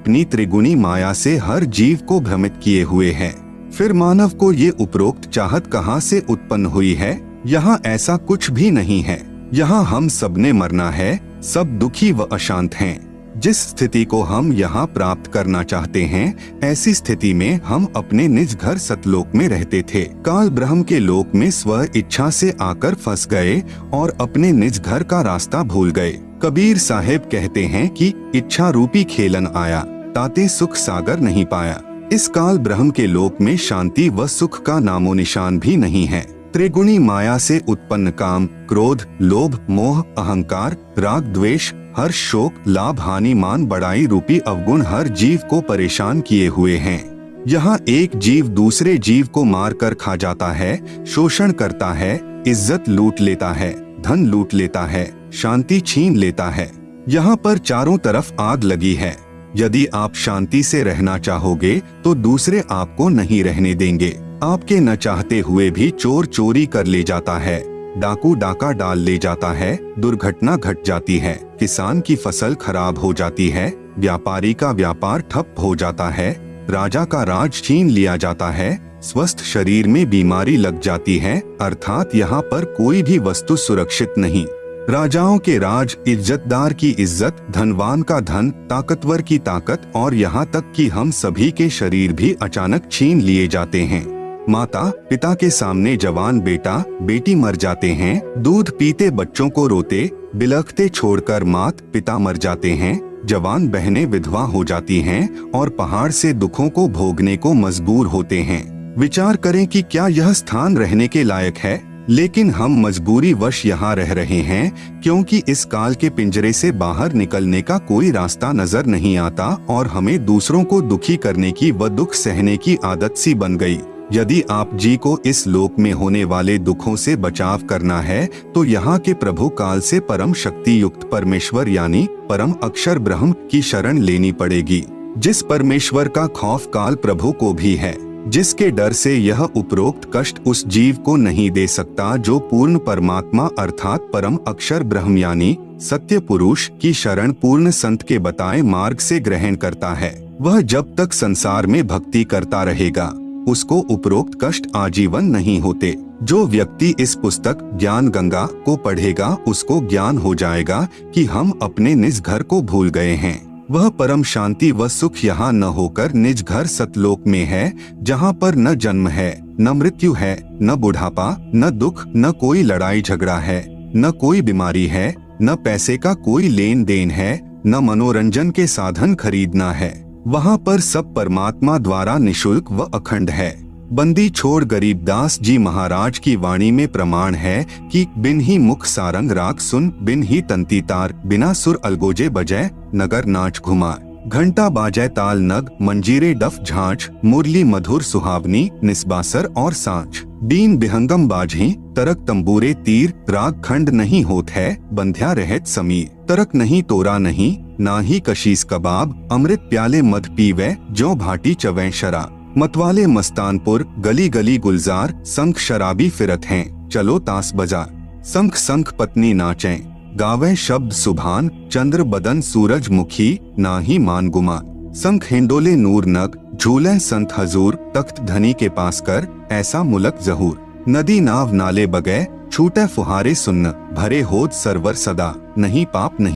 अपनी त्रिगुणी माया से हर जीव को भ्रमित किए हुए है। फिर मानव को ये उपरोक्त चाहत कहाँ से उत्पन्न हुई है? यहाँ ऐसा कुछ भी नहीं है। यहाँ हम सबने मरना है, सब दुखी व अशांत हैं। जिस स्थिति को हम यहाँ प्राप्त करना चाहते हैं, ऐसी स्थिति में हम अपने निज घर सतलोक में रहते थे। काल ब्रह्म के लोक में स्व इच्छा से आकर फंस गए और अपने निज घर का रास्ता भूल गए। कबीर साहेब कहते हैं कि इच्छा रूपी खेलन आया, ताते सुख सागर नहीं पाया। इस काल ब्रह्म के लोक में शांति व सुख का नामो निशान भी नहीं है। त्रिगुणी माया से उत्पन्न काम, क्रोध, लोभ, मोह, अहंकार, राग, द्वेष, हर्ष, शोक, लाभ, हानि, मान, बड़ाई रूपी अवगुण हर जीव को परेशान किए हुए हैं। यहाँ एक जीव दूसरे जीव को मार कर खा जाता है, शोषण करता है, इज्जत लूट लेता है, धन लूट लेता है, शांति छीन लेता है। यहाँ पर चारों तरफ आग लगी है। यदि आप शांति से रहना चाहोगे तो दूसरे आपको नहीं रहने देंगे। आपके न चाहते हुए भी चोर चोरी कर ले जाता है, डाकू डाका डाल ले जाता है, दुर्घटना घट जाती है, किसान की फसल खराब हो जाती है, व्यापारी का व्यापार ठप हो जाता है, राजा का राज छीन लिया जाता है, स्वस्थ शरीर में बीमारी लग जाती है। अर्थात यहाँ पर कोई भी वस्तु सुरक्षित नहीं। राजाओं के राज, इज्जतदार की इज्जत, धनवान का धन, ताकतवर की ताकत और यहाँ तक कि हम सभी के शरीर भी अचानक छीन लिए जाते हैं। माता पिता के सामने जवान बेटा बेटी मर जाते हैं, दूध पीते बच्चों को रोते बिलखते छोड़कर मात पिता मर जाते हैं, जवान बहनें विधवा हो जाती हैं और पहाड़ से दुखों को भोगने को मजबूर होते हैं। विचार करें कि क्या यह स्थान रहने के लायक है? लेकिन हम मजबूरी वश यहाँ रह रहे हैं, क्योंकि इस काल के पिंजरे से बाहर निकलने का कोई रास्ता नजर नहीं आता और हमें दूसरों को दुखी करने की व दुख सहने की आदत सी बन गई। यदि आप जी को इस लोक में होने वाले दुखों से बचाव करना है तो यहाँ के प्रभु काल से परम शक्ति युक्त परमेश्वर यानी परम अक्षर ब्रह्म की शरण लेनी पड़ेगी। जिस परमेश्वर का खौफ काल प्रभु को भी है, जिसके डर से यह उपरोक्त कष्ट उस जीव को नहीं दे सकता जो पूर्ण परमात्मा अर्थात परम अक्षर ब्रह्म यानी सत्य पुरुष की शरण पूर्ण संत के बताए मार्ग से ग्रहण करता है। वह जब तक संसार में भक्ति करता रहेगा उसको उपरोक्त कष्ट आजीवन नहीं होते। जो व्यक्ति इस पुस्तक ज्ञान गंगा को पढ़ेगा उसको ज्ञान हो जाएगा कि हम अपने निज घर को भूल गए हैं। वह परम शांति व सुख यहाँ न होकर निज घर सतलोक में है, जहाँ पर न जन्म है, न मृत्यु है, न बुढ़ापा, न दुख, न कोई लड़ाई झगड़ा है, न कोई बीमारी है, न पैसे का कोई लेन देन है, न मनोरंजन के साधन खरीदना है। वहाँ पर सब परमात्मा द्वारा निशुल्क व अखंड है। बंदी छोड़ गरीबदास जी महाराज की वाणी में प्रमाण है कि बिन ही मुख सारंग राग सुन, बिन ही तंती तार, बिना सुर अलगोजे बजै, नगर नाच घुमा, घंटा बाजै ताल नग, मंजीरे डफ झांझ, मुरली मधुर सुहावनी, निस्बासर और सांझ, बीन बिहंगम बाजी, तरक तंबूरे तीर, राग खंड नहीं होत है, बंध्या रहत समीर, तरक नहीं तोरा नहीं, ना ही कशीस कबाब, अमृत प्याले मध पीवे, जो भाटी चवै शरा, मतवाले मस्तानपुर, गली गली गुलजार, संख शराबी फिरत हैं, चलो तास बजार, संख संख पत्नी नाचें, गावे शब्द सुभान, चंद्र बदन सूरज मुखी, ना ही मान गुमा, संख हिंडोले नूर नग, झूले संत हजूर, तख्त धनी के पास कर, ऐसा मुलक जहूर, नदी नाव नाले बगै, छूटे फुहारे सुन्न, भरे होद सरवर सदा, नहीं पाप नहीं।